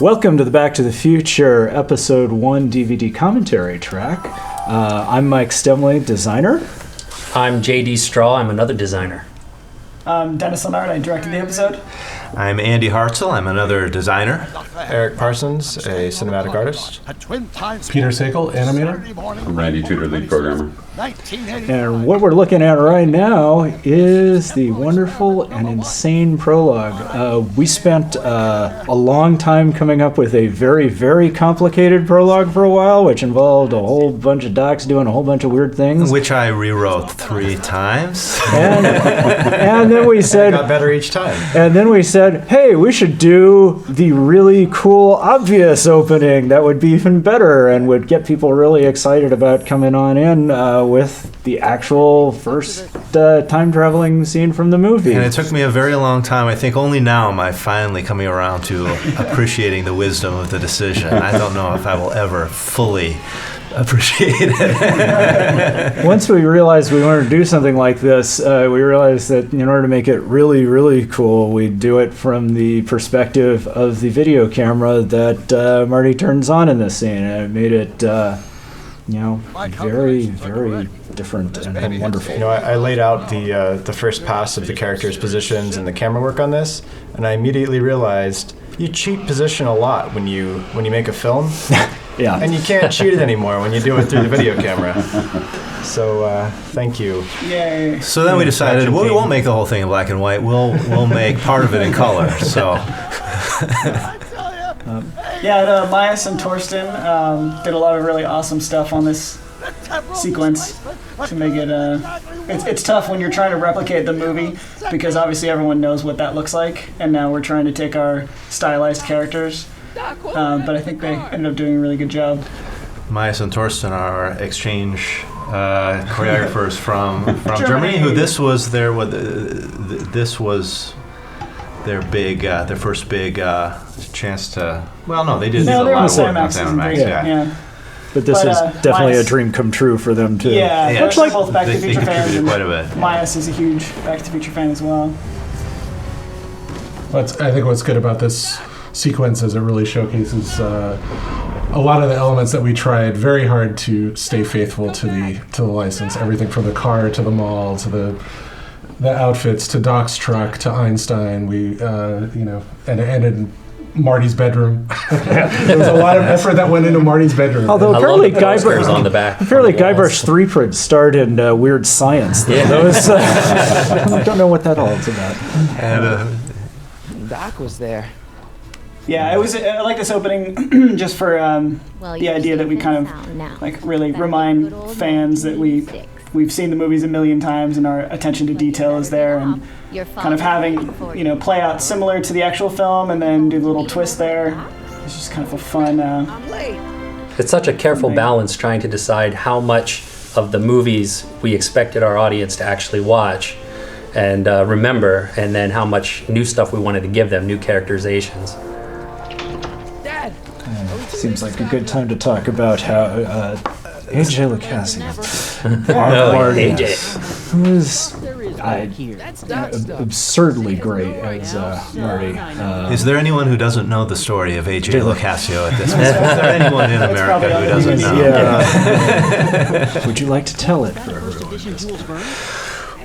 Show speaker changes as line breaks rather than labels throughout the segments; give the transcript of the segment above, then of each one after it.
Welcome to the Back to the Future Episode 1 DVD commentary track. I'm Mike Stemmle, designer.
I'm JD Straw, I'm another designer.
I'm Dennis Lenart, I directed the episode.
I'm Andy Hartzell, I'm another designer.
Eric Parsons, a cinematic artist.
Peter Tsacle, animator.
I'm Randy Tudor, lead programmer.
And what we're looking at right now is the wonderful and insane prologue. We spent a long time coming up with a very, very complicated prologue for a while, which involved a whole bunch of docs doing a whole bunch of weird things.
Which I rewrote 3 times.
And then we said...
It got better each time.
And then we said, hey, we should do the really cool, obvious opening. That would be even better and would get people really excited about coming on in with the actual first time-traveling scene from the movie.
And it took me a very long time. I think only now am I finally coming around to appreciating the wisdom of the decision. I don't know if I will ever fully appreciate it.
Once we realized we wanted to do something like this, we realized that in order to make it really, really cool, we'd do it from the perspective of the video camera that Marty turns on in this scene. And it made it, very, very different and wonderful.
You know, I laid out the first pass of the characters' positions and the camera work on this, and I immediately realized you cheat position a lot when you make a film.
Yeah.
And you can't cheat it anymore when you do it through the video camera. So, thank you.
Yay.
So then we decided, well, we won't make the whole thing in black and white. We'll make part of it in color. So.
Myas and Torsten did a lot of really awesome stuff on this sequence to make it. It's tough when you're trying to replicate the movie because obviously everyone knows what that looks like, and now we're trying to take our stylized characters. But I think they ended up doing a really good job.
Myas and Torsten are exchange choreographers from Germany. Who this was their their first big chance to. Well, no, they did a lot of work on Cinemax.
Yeah. But this is definitely a dream come true for them too.
Yeah, much like both Back to the Future fans.
Quite a bit.
Myas is a huge Back to the Future fan as well.
I think what's good about this sequence is it really showcases a lot of the elements that we tried very hard to stay faithful to the license. Everything from the car to the mall to the outfits to Doc's truck to Einstein. We and it ended in Marty's bedroom. There was a lot of effort that went into Marty's bedroom.
Although apparently
Guybrush on the back.
Apparently Guybrush 3 prints starred in Weird Science.
Yeah.
Those, I don't know what that all is about.
And Doc was there.
Yeah, I like this opening just for the idea that we kind of really remind fans that we've seen the movies a million times and our attention to detail is there, and kind of having play out similar to the actual film and then do the little twist there. It's just kind of a fun.
It's such a careful balance trying to decide how much of the movies we expected our audience to actually watch and remember, and then how much new stuff we wanted to give them, new characterizations.
Seems like a good time to talk about how AJ Lucchesi, who is absurdly great as Marty.
Is there anyone who doesn't know the story of AJ Lucchesi at this point? Is there anyone in America who doesn't know?
Yeah. Would you like to tell it for everyone?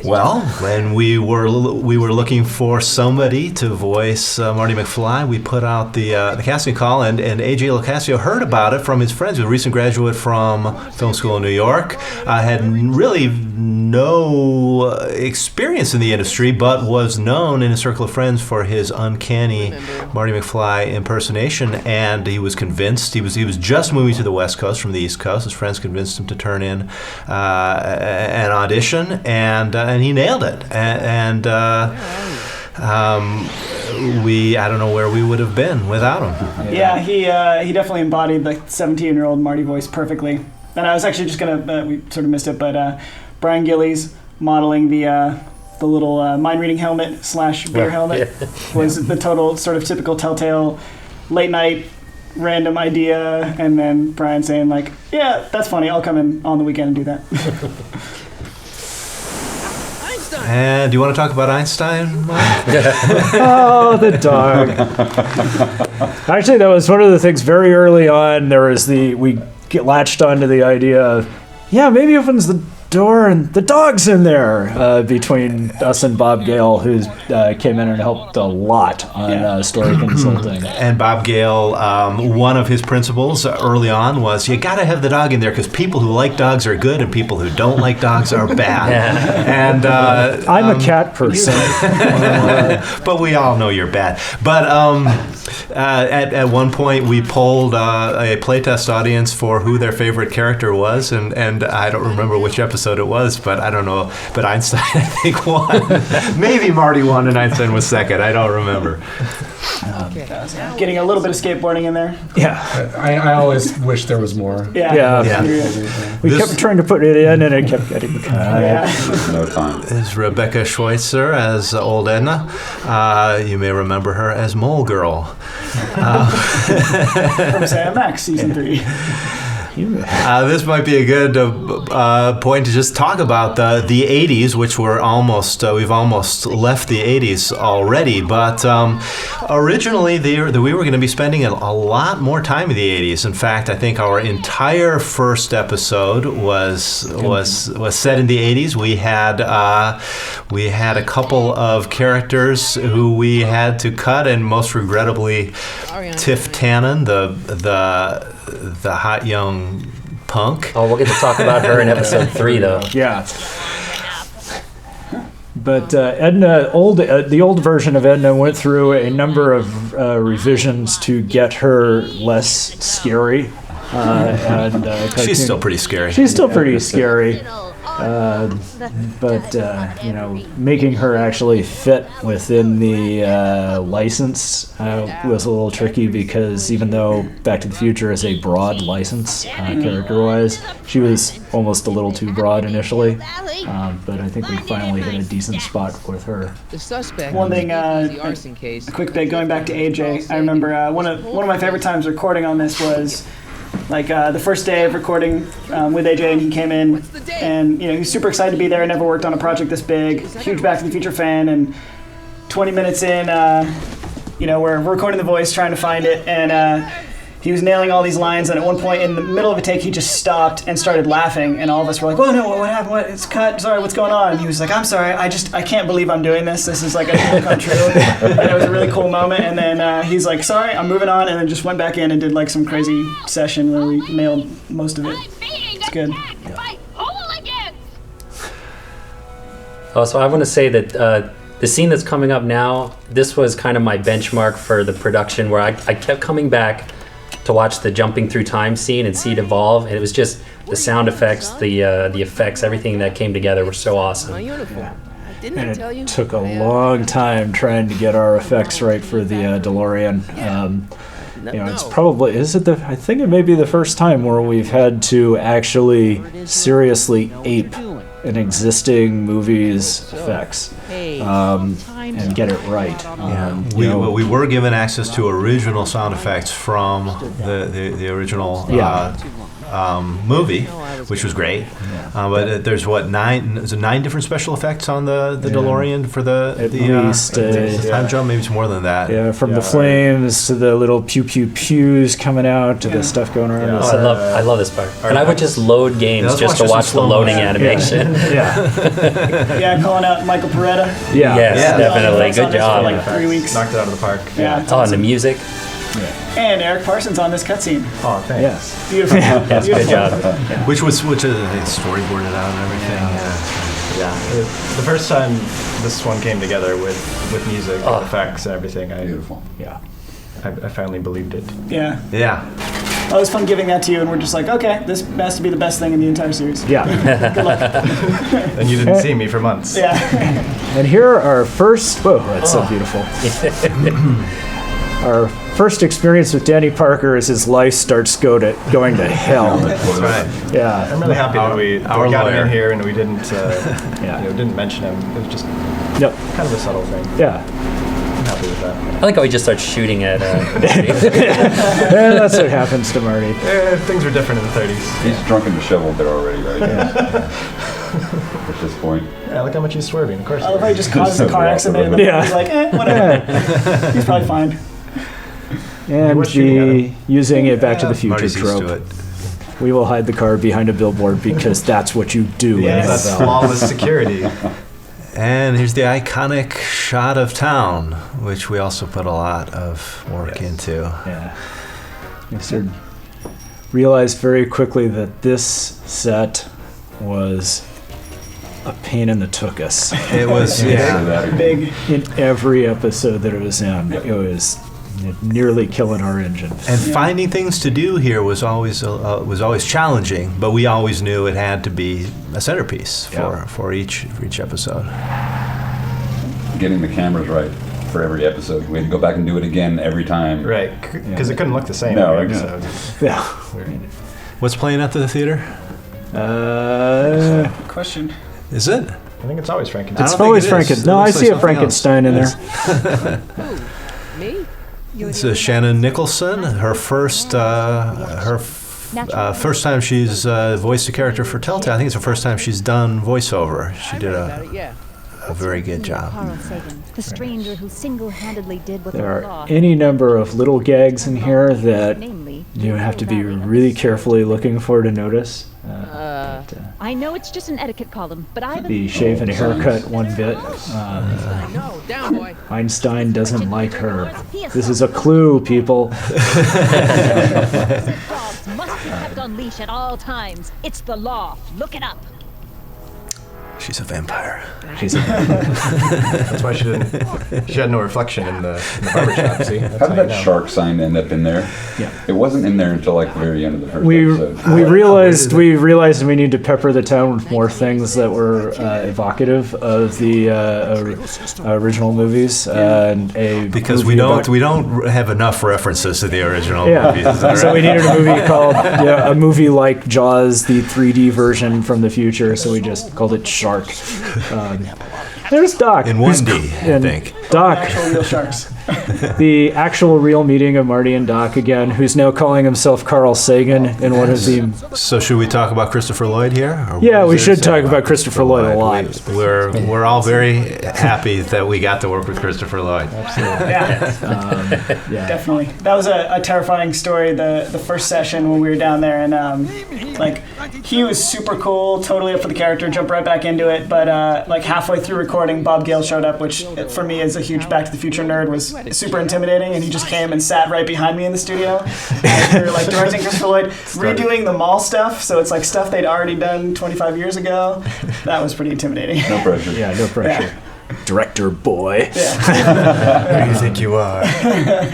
Well, when we were looking for somebody to voice Marty McFly, we put out the casting call, and A.J. Lucchesi heard about it from his friends. He was a recent graduate from film school in New York, had really no experience in the industry, but was known in a circle of friends for his uncanny Marty McFly impersonation, and he was convinced. He was just moving to the West Coast from the East Coast. His friends convinced him to turn in an audition, and he nailed it. I don't know where we would have been without him.
Yeah, he definitely embodied the 17-year-old Marty voice perfectly. And I was actually just gonna we sort of missed it, but Brian Gillies modeling the little mind-reading helmet / beer helmet was the total sort of typical Telltale late night random idea, and then Brian saying like, "Yeah, that's funny. I'll come in on the weekend and do that."
And do you want to talk about Einstein, Mike?
Oh, the dog. Actually, that was one of the things very early on. We get latched onto the idea of, yeah, maybe he opens the door and the dog's in there, between us and Bob Gale, who came in and helped a lot on story consulting.
And Bob Gale, one of his principles early on was you got to have the dog in there because people who like dogs are good and people who don't like dogs are bad. And
I'm a cat person.
but we all know you're bad. But at one point we polled a playtest audience for who their favorite character was, and I don't remember which episode it was, but I don't know. But Einstein, I think, won. Maybe Marty won and Einstein was second. I don't remember.
Getting a little bit of skateboarding in there.
Yeah.
I always wish there was more.
Yeah. We kept trying to put it in, and it kept getting cut.
No time.
This is Rebecca Schweitzer as old Edna. You may remember her as Mole Girl.
From Sam Max season 3.
This might be a good point to just talk about the 80s, which we're we've almost left the 80s already. But originally, we were going to be spending a lot more time in the 80s. In fact, I think our entire first episode was set in the 80s. We had a couple of characters who we had to cut, and most regrettably, Tiff Tannen, the hot young punk.
Oh, we'll get to talk about her in episode 3, though.
Yeah. But Edna, the old version of Edna went through a number of revisions to get her less scary.
She's still pretty scary.
She's still pretty scary. But making her actually fit within the license was a little tricky, because even though Back to the Future is a broad license character-wise, she was almost a little too broad initially. But I think we finally hit a decent spot with her.
The suspect.
One thing,
the arson case.
a quick bit going back to AJ. I remember one of my favorite times recording on this was the first day of recording with AJ, and he came in, and he was super excited to be there. Never worked on a project this big. Huge Back to the Future fan, and 20 minutes in, we're recording the voice, trying to find it, and he was nailing all these lines. And at one point in the middle of a take, he just stopped and started laughing, and all of us were like, "Whoa, no, what happened? What? It's cut. Sorry, what's going on?" And he was like, "I'm sorry. I can't believe I'm doing this. This is like a dream come true." And it was a really cool moment. And then he's like, "Sorry, I'm moving on," and then just went back in and did like some crazy session where we nailed most of it. It's good.
Oh, so I want to say that the scene that's coming up now, this was kind of my benchmark for the production, where I kept coming back to watch the jumping through time scene and see it evolve, and it was just the sound effects, the effects, everything that came together were so awesome.
My uniform. Didn't
And
I tell you?
it took a long time trying to get our effects right for the DeLorean. It's probably, I think it may be the first time where we've had to actually seriously ape an existing movie's effects and get it right.
We were given access to original sound effects from the original movie, which was great. But there's nine different special effects on the DeLorean for the time jump. Maybe it's more than that.
Yeah, from the flames to the little pew pew pews coming out to the stuff going around.
I love this part. And I would just load games just to watch the loading animation.
Yeah, calling out Michael Peretta.
Yes, definitely. Good job.
For like 3 weeks.
Knocked it out of the park.
Yeah.
And the music.
And Eric Parsons on this cutscene.
Oh, thanks.
Yes.
Beautiful.
Yes, good job.
Which I think storyboarded out and everything.
Yeah. The first time this one came together with music and effects and everything, I finally believed it.
Yeah.
Yeah.
It was fun giving that to you, and we're just like, okay, this has to be the best thing in the entire series.
Yeah.
Good luck.
And you didn't see me for months.
Yeah.
And here our first, whoa, that's so beautiful. Our first experience with Danny Parker as his life starts going to hell.
That's right.
Yeah.
I'm really happy that we got
lawyer.
him in here and we didn't didn't mention him. It was just kind of a subtle thing.
Yeah.
I'm happy with that.
I like how he just starts shooting at.
Yeah, that's what happens to Marty.
Things were different in the 30s.
He's drunk and disheveled there already, right? At this point.
Yeah, look how much he's swerving. Of course.
I love how he just causes a car accident and
Yeah.
he's like, whatever. He's probably fine.
And
was shooting at
using it Back to the Future
Marty's used to
trope.
it.
We will hide the car behind a billboard because that's what you do.
Yeah,
in
that's
NFL.
flawless security.
And here's the iconic shot of town, which we also put a lot of work into.
Yeah. I sort of realized very quickly that this set was a pain in the tuchus.
It was, yeah.
Big.
In every episode that it was in, it was nearly killing our engine.
And finding things to do here was always challenging, but we always knew it had to be a centerpiece for each episode.
Getting the cameras right for every episode. We had to go back and do it again every time.
Right, because it couldn't look the same
No,
every
no.
episode.
Yeah.
What's playing at the theater?
Question.
Is it?
I think it's always Frankenstein.
It's
don't think
always
it is.
Frankenstein.
It
No, I
looks like
see a
something
Frankenstein in there.
Who? Me?
This is Shannon Nicholson. Her first first time she's voiced a character for Telltale. I think it's the first time she's done voiceover. She did a very good job.
Carl Sagan, the stranger who single-handedly did what
There
the law
are any number of little gags in here that
namely,
you have to be really carefully looking for to notice.
I know it's just an etiquette column, but I
The shave and haircut one bit.
No, down, boy.
Einstein doesn't like her. This is a clue, people.
dogs must be kept on leash at all times. It's the law. Look it up.
She's a vampire.
She's a
That's why she didn't. She had no reflection in the barber shop. See, that's
How did
you
that
know.
shark sign end up in there?
Yeah.
It wasn't in there until like the very end of the first
we
episode.
realized we need to pepper the town with more things that were evocative of the original movies.
Because we don't have enough references to the original
Yeah,
movies.
so we needed a movie called a movie like Jaws, the 3D version from the future. So we just called it Shark. There's Doc
In 1D, I think.
Doc,
Actual real sharks.
the actual real meeting of Marty and Doc again, who's now calling himself Carl Sagan in one of the.
So should we talk about Christopher Lloyd here? Or
Yeah,
what
we
is there
should
to say
talk about Christopher Lloyd a lot.
We're all very happy that we got to work with Christopher Lloyd.
Yeah,
Yeah.
definitely. That was a terrifying story. The first session when we were down there, and like he was super cool, totally up for the character, jumped right back into it. But like halfway through recording, Bob Gale showed up, which for me as a huge Back to the Future nerd was super intimidating, and he just came and sat right behind me in the studio. And we were like directing Christopher Lloyd, redoing the mall stuff, so it's like stuff they'd already done 25 years ago. That was pretty intimidating.
No pressure.
Yeah, no pressure. Director boy.
Who do you think you are?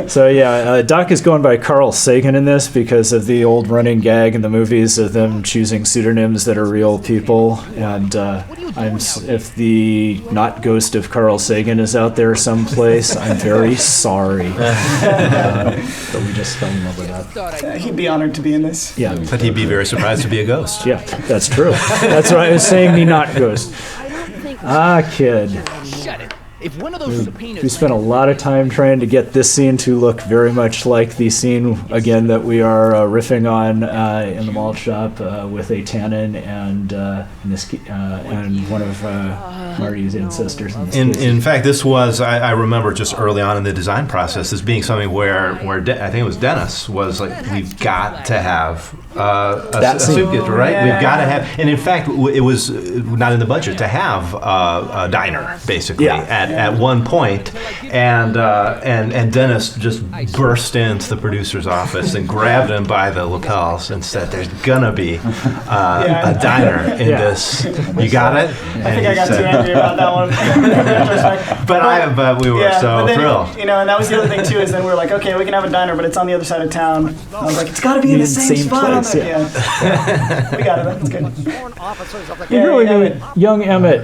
So yeah, Doc is going by Carl Sagan in this because of the old running gag in the movies of them choosing pseudonyms that are real people. And if the not ghost of Carl Sagan is out there someplace, I'm very sorry. But we just fell in love with that.
He'd be honored to be in this.
Yeah,
But he'd be very surprised to be a ghost.
yeah, that's true. That's what I was saying. The not ghost. Kid.
Shut it. If one of those subpoenas.
We spent a lot of time trying to get this scene to look very much like the scene, again, that we are riffing on in the malt shop with a tannin and one of Marty's ancestors.
In fact, this was, I remember just early on in the design process, as being something where I think it was Dennis, was like, we've got to have a soup kitchen, right?
Yeah.
We've got to have, and in fact, it was not in the budget to have a diner, basically, at one point. And Dennis just burst into the producer's office and grabbed him by the lapels and said, there's gonna be a diner in this. You got it?
I think I got too angry about that one.
But we were so
then,
thrilled.
You know, and that was the other thing too, is then we were like, okay, we can have a diner, but it's on the other side of town. I was like, it's got to be in the same spot.
place,
Yeah. We got it. That's good.
You really need young Emmett.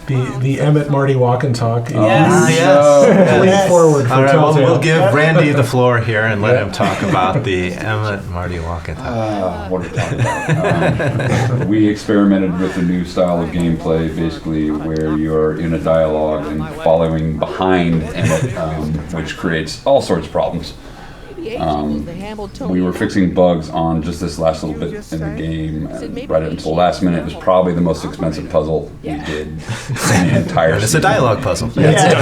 The Emmett Marty walk and talk.
Yes.
Lean forward for
All right, well,
Telltale.
we'll give Randy the floor here and let him talk about the Emmett Marty walk and talk.
What are we talking about? We experimented with a new style of gameplay, basically, where you're in a dialogue and following behind Emmett, which creates all sorts of problems. We were fixing bugs on just this last little bit in the game, and right until the last minute, it was probably the most expensive puzzle we did in the entire
It's a
season.
dialogue puzzle.
Yeah.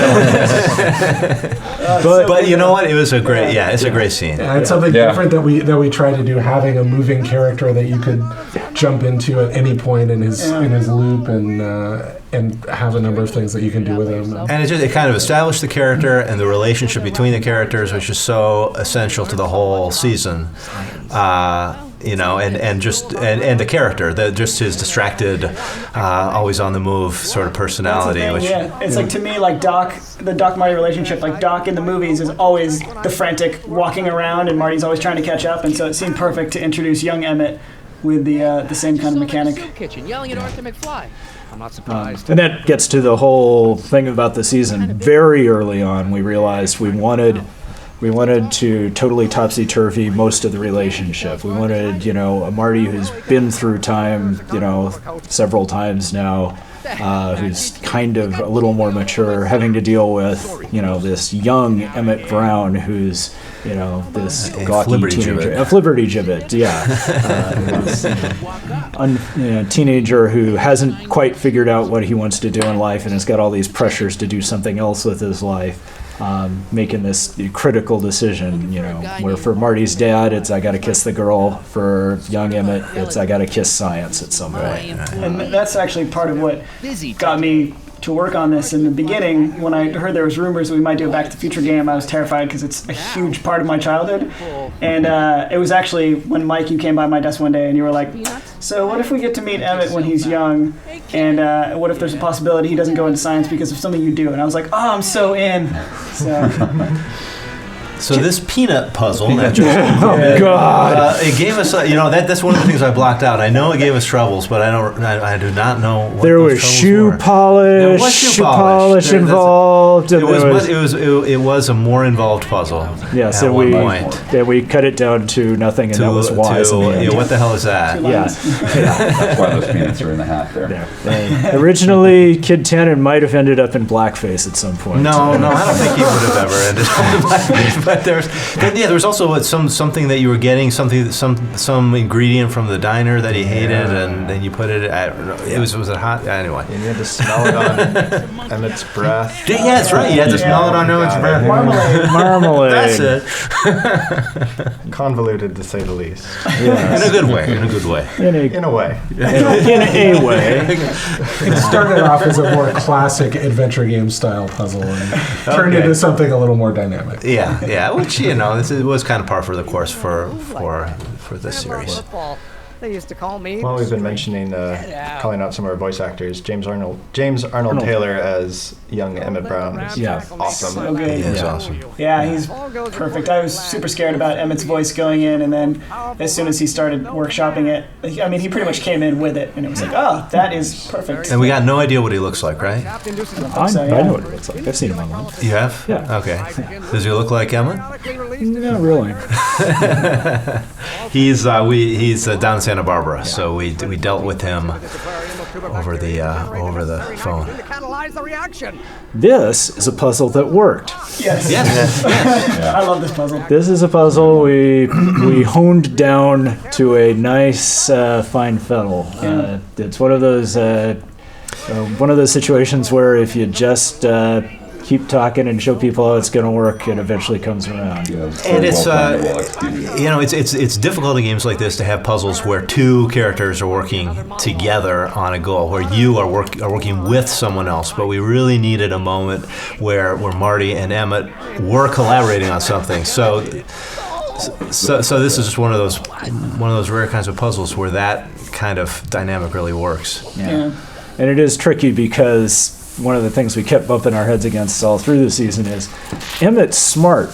But you know what? It was a great, it's a great scene.
Yeah, it's something different that we tried to do, having a moving character that you could jump into at any point in his loop and have a number of things that you can do with him.
And it kind of established the character and the relationship between the characters, which is so essential to the whole season. And the character, just his distracted, always on the move sort of personality.
It's like, to me, like the Doc Marty relationship, like Doc in the movies is always the frantic walking around, and Marty's always trying to catch up, and so it seemed perfect to introduce young Emmett with the same kind of mechanic.
Kitchen yelling at Arthur McFly. I'm not surprised.
And that gets to the whole thing about the season. Very early on, we realized we wanted to totally topsy-turvy most of the relationship. We wanted, a Marty who's been through time, several times now, who's kind of a little more mature, having to deal with, this young Emmett Brown who's, this gawky teenager. A Flibberty Gibbet, teenager who hasn't quite figured out what he wants to do in life and has got all these pressures to do something else with his life. Making this critical decision, where for Marty's dad, it's I got to kiss the girl. For young Emmett, it's I got to kiss science at some point.
And that's actually part of what got me to work on this. In the beginning, when I heard there was rumors that we might do a Back to the Future game, I was terrified because it's a huge part of my childhood. And it was actually when, Mike, you came by my desk one day and you were like, so what if we get to meet Emmett when he's young, and what if there's a possibility he doesn't go into science because of something you do? And I was like, oh, I'm so in.
So this peanut puzzle,
God!
It gave us, that's one of the things I blocked out. I know it gave us troubles, but I do not know what
there
those
was
troubles
shoe
were.
polish.
There was shoe polish
involved.
It was a more involved puzzle.
Yes,
at
and
one point.
we cut it down to nothing, and that was wise.
What the hell is that?
Yeah.
That's why those peanuts are in the hat there.
Originally, Kid Tannen might have ended up in blackface at some point.
No, I don't think he would have ever ended up in blackface. But there was also something that you were getting, some ingredient from the diner that he hated, and then you put it. I don't know. It was a hot anyway.
And you had to smell it on Emmett's breath.
Yeah, that's right. You had to smell it on Emmett's breath.
Marmalade.
That's it.
Convoluted, to say the least.
Yes.
In a good way. In a way.
In a way.
It started off as a more classic adventure game style puzzle and turned into something a little more dynamic.
Yeah, which this was kind of par for the course for this series.
They used to call me.
Well, we've been mentioning, calling out some of our voice actors. James Arnold Taylor as young Emmett Brown is awesome.
So good.
He is awesome.
Yeah, he's perfect. I was super scared about Emmett's voice going in, and then as soon as he started workshopping it, he pretty much came in with it, and it was like, oh, that is perfect.
And we got no idea what he looks like, right?
I know what it looks like. I've seen him online.
You have?
Yeah.
Okay. Does he look like Emmett?
Not really.
He's down in Santa Barbara, so we dealt with him over the phone.
This is a puzzle that worked.
Yes. I love this puzzle.
This is a puzzle we honed down to a nice fine fettle. It's one of those situations where if you just keep talking and show people how it's going to work, it eventually comes around.
And it's difficult in games like this to have puzzles where two characters are working together on a goal, where you are working with someone else. But we really needed a moment where Marty and Emmett were collaborating on something. So this is just one of those rare kinds of puzzles where that kind of dynamic really works.
Yeah. And it is tricky because one of the things we kept bumping our heads against all through the season is Emmett's smart.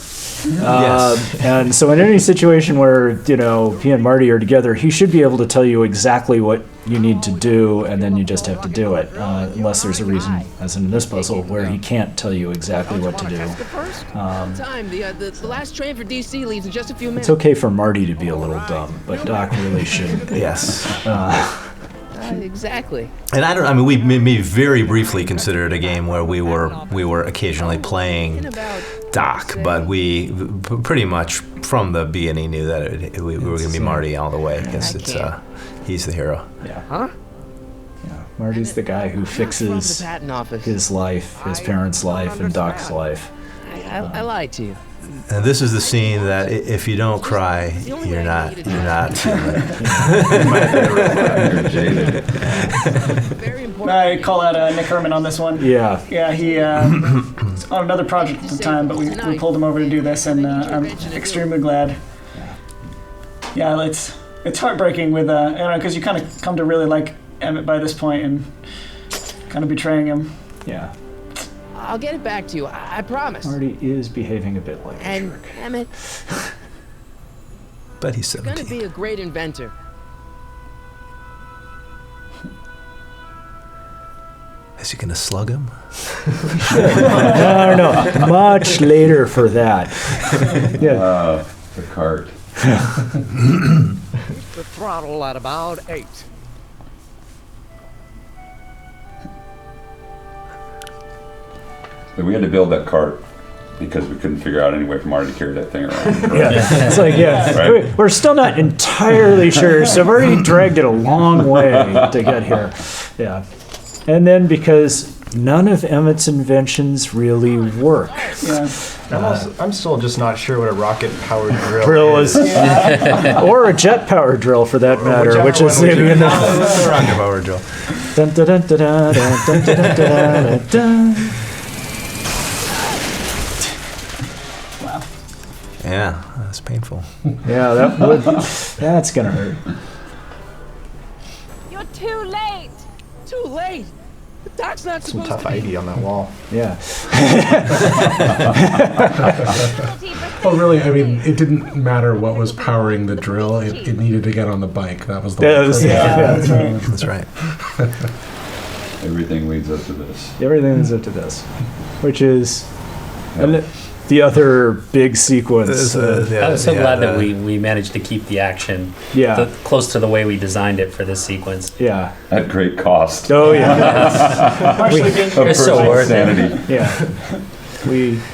Yes.
And so in any situation where, he and Marty are together, he should be able to tell you exactly what you need to do, and then you just have to do it, unless there's a reason, as in this puzzle, where he can't tell you exactly what to do.
The last train for DC leaves in just a few minutes.
It's okay for Marty to be a little dumb, but Doc really shouldn't.
Yes.
Exactly.
And I mean, we maybe very briefly considered a game where we were occasionally playing Doc, but we pretty much from the beginning knew that we were going to be Marty all the way because he's the hero.
Yeah.
Huh?
Yeah. Marty's the guy who fixes
The patent office.
his life, his parents' life, and Doc's life.
I lied to you.
And this is the scene that if you don't cry, you're not human.
Very important.
I call out Nick Herman on this one.
Yeah.
Yeah, he was on another project at the time, but we pulled him over to do this, and I'm extremely glad. Yeah, it's heartbreaking with because you kind of come to really like Emmett by this point, and kind of betraying him.
Yeah.
I'll get it back to you. I promise.
Marty is behaving a bit like a
And
jerk.
Emmett,
But he's
you're gonna
17.
be a great inventor.
Is he going to slug him?
No, much later for that. Yeah.
The cart.
The throttle at about 8.
So we had to build that cart because we couldn't figure out any way for Marty to carry that thing around.
Yeah. It's like,
Right.
we're still not entirely sure, so I've already dragged it a long way to get here. Yeah. And then because none of Emmett's inventions really work.
Yeah.
I'm still just not sure what a rocket-powered drill,
Drill is, or a jet power drill for that matter,
whichever
which is
one would you-
you know.
Rocket power drill.
Dun, dun, dun, dun, dun, dun, dun, dun, dun, dun, dun.
Yeah, that's painful.
Yeah, that's gonna hurt.
You're too late.
Too late. The Doc's not
Some
supposed
tough
to be.
ID on that wall.
Yeah.
Well, really, I mean, it didn't matter what was powering the drill. It needed to get on the bike. That was the
That
whole
was-
purpose.
yeah.
That's right.
That's right.
Everything leads up to this.
Everything is up to this, which is the other big sequence.
I was so glad that we managed to keep the action
Yeah.
close to the way we designed it for this sequence.
Yeah.
At great cost.
Oh yeah.
Partially being
It's so
Personal
worth it.
sanity.
Yeah.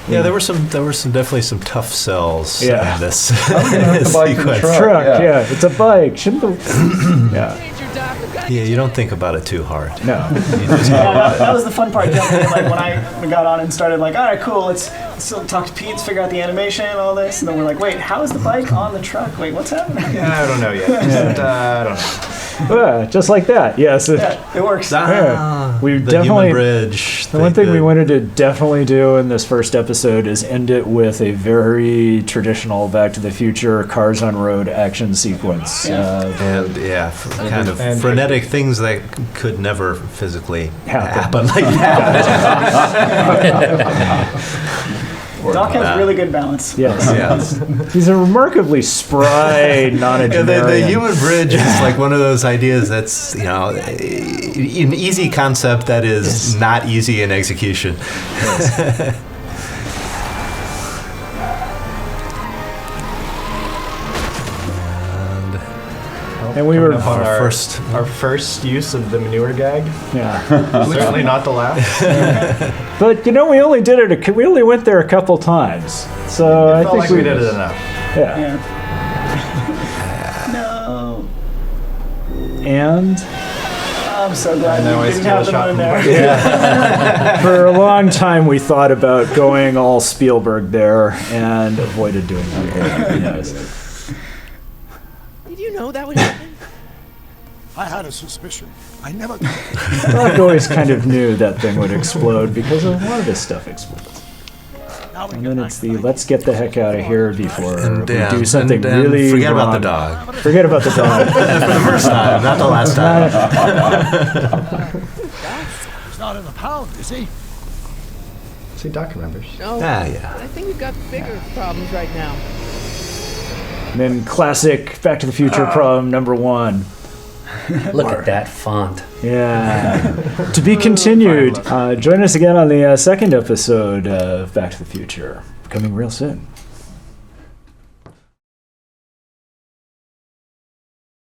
Yeah, there were definitely some tough sells
Yeah.
in this
the bike from the
sequence.
truck.
Truck.
Yeah.
Yeah. It's a bike. Shouldn't the? Yeah.
Danger, Doc. I've got
Yeah, you don't think about it too hard.
No.
You just
Yeah, that was the fun part, jumping in, like when I got on and started like, all right, cool, let's talk to Pete, figure out the animation and all this, and then we're like, wait, how is the bike on the truck? Wait, what's happening?
Yeah, I don't know yet. Just, I don't know.
Just like that. Yes.
Yeah, it works.
Yeah. We
the
definitely.
human bridge.
The one thing we wanted to definitely do in this first episode is end it with a very traditional Back to the Future Cars on Road action sequence.
and kind of
and-
frenetic things that could never physically
Happen.
happen like that.
Doc has really good balance.
Yes.
Yeah.
He's a remarkably spry
Yeah, the
nonagenarian.
human bridge is like one of those ideas that's, an easy concept that is not easy in execution.
And we were,
On
Our
our first use of the manure gag.
yeah.
Certainly not the last.
But we only did it. We only went there a couple times, so I
Felt
think
like we did it enough.
Yeah.
Yeah. No.
And
I'm so glad
know, I
we didn't
steal
have
a
them
shot
in
from
there.
for a long time, we thought about going all Spielberg there and avoided doing that. Yes.
Did you know that would happen?
I had a suspicion. I never.
Doc always kind of knew that thing would explode because a lot of his stuff explodes. And then it's the let's get the heck out of here before we do something
and
really
forget
wrong.
about the dog.
Forget about the dog.
For the first time, not the last time.
He's not in the pound, is he?
See, Doc remembers.
No.
Yeah.
I think we've got bigger problems right now.
And then classic Back to the Future problem number 1.
Look at that font.
Yeah. To be continued. Join us again on the second episode of Back to the Future, coming real soon.